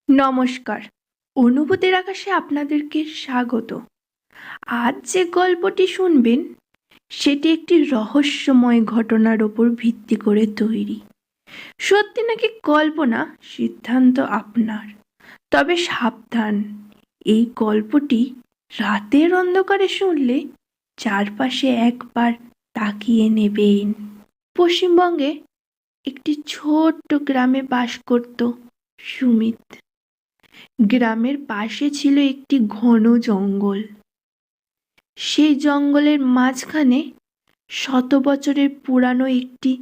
নমস্কার। অনুভূতির আকাশে আপনাদেরকে স্বাগত। আজ যে গল্পটি শুনবেন সেটি একটি রহস্যময় ঘটনার ওপর ভিত্তি করে তৈরি। সত্যি নাকি কল্পনা সিদ্ধান্ত আপনার। তবে সাবধান, এই গল্পটি রাতের অন্ধকারে শুনলে চারপাশে একবার তাকিয়ে নেবেন। পশ্চিমবঙ্গে একটি ছোট্ট গ্রামে বাস করত সুমিত। গ্রামের পাশে ছিল একটি ঘন জঙ্গল। সেই জঙ্গলের মাঝখানে শত বছরের পুরানো একটি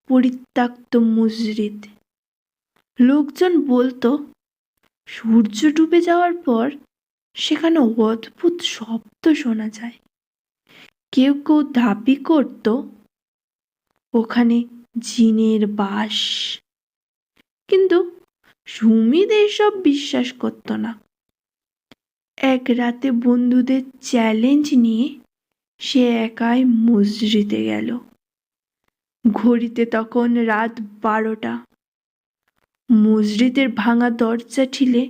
পরিত্যক্ত মসজিদ। লোকজন বলতো সূর্য ডুবে যাওয়ার পর সেখানে অদ্ভুত শব্দ শোনা যায়। কেউ কেউ দাবি করত ওখানে জিনের বাস। কিন্তু সুমিত এইসব বিশ্বাস করত না। এক রাতে বন্ধুদের চ্যালেঞ্জ নিয়ে সে একাই মসজিদে গেল। ঘড়িতে তখন রাত 12টা। মসজিদের ভাঙা দরজা ঠেলে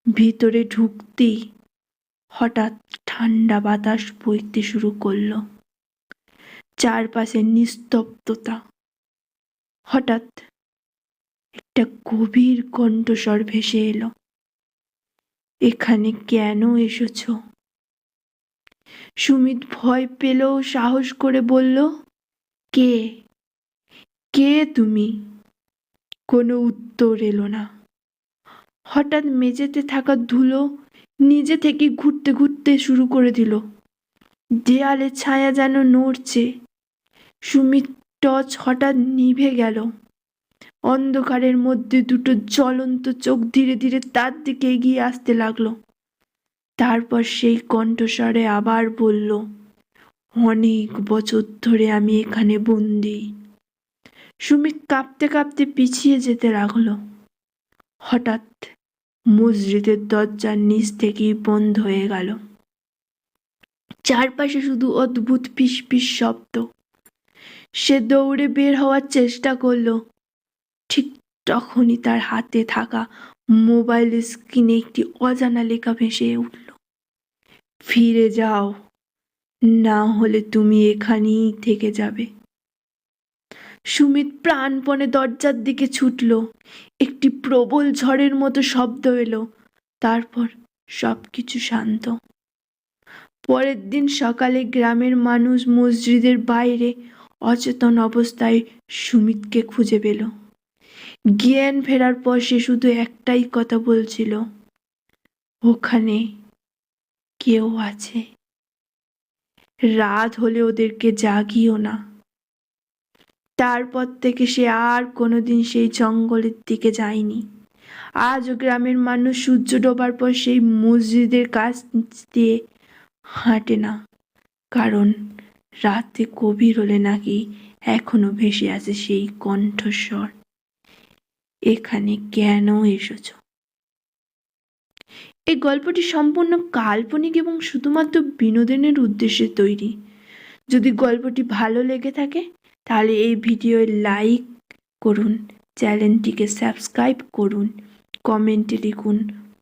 ভিতরে ঢুকতেই হঠাৎ ঠান্ডা বাতাস বইতে শুরু করলো। চারপাশে নিস্তব্ধতা। হঠাৎ একটা গভীর কণ্ঠস্বর ভেসে এলো, এখানে কেন এসেছ? সুমিত ভয় পেলেও সাহস করে বলল, কে কে তুমি? কোনো উত্তর এলো না। হঠাৎ মেঝেতে থাকা ধুলো নিজে থেকে ঘুরতে ঘুরতে শুরু করে দিল। দেয়ালে ছায়া যেন নড়ছে। সুমিত টর্চ হঠাৎ নিভে গেল। অন্ধকারের মধ্যে দুটো জ্বলন্ত চোখ ধীরে ধীরে তার দিকে এগিয়ে আসতে লাগলো। তারপর সেই কণ্ঠস্বরে আবার বলল, অনেক বছর ধরে আমি এখানে বন্দি। সুমিত কাঁপতে কাঁপতে পিছিয়ে যেতে লাগলো। হঠাৎ মসজিদের দরজার নিচ থেকেই বন্ধ হয়ে গেল। চারপাশে শুধু অদ্ভুত পিস পিস শব্দ। সে দৌড়ে বের হওয়ার চেষ্টা করলো। ঠিক তখনই তার হাতে থাকা মোবাইল স্ক্রিনে একটি অজানা লেখা ভেসে উঠল, ফিরে যাও, না হলে তুমি এখানেই থেকে যাবে। সুমিত প্রাণপণে দরজার দিকে ছুটল। একটি প্রবল ঝড়ের মতো শব্দ এলো। তারপর সবকিছু শান্ত। পরের দিন সকালে গ্রামের মানুষ মসজিদের বাইরে অচেতন অবস্থায় সুমিতকে খুঁজে পেল। জ্ঞান ফেরার পর সে শুধু একটাই কথা বলছিল, ওখানে কেউ আছে, রাত হলে ওদেরকে জাগিও না। তারপর থেকে সে আর কোনোদিন সেই জঙ্গলের দিকে যায়নি। আজও গ্রামের মানুষ সূর্য ডোবার পর সেই মসজিদের কাছ দিয়ে হাঁটে না, কারণ রাতে গভীর হলে নাকি এখনো ভেসে আছে সেই কণ্ঠস্বর, এখানে কেন এসেছ? এই গল্পটি সম্পূর্ণ কাল্পনিক এবং শুধুমাত্র বিনোদনের উদ্দেশ্যে তৈরি। যদি গল্পটি ভালো লেগে থাকে তাহলে এই ভিডিওয় লাইক করুন, চ্যানেলটিকে সাবস্ক্রাইব করুন, কমেন্টে লিখুন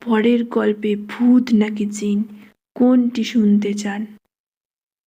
পরের গল্পে ভূত নাকি জিন কোনটি শুনতে চান।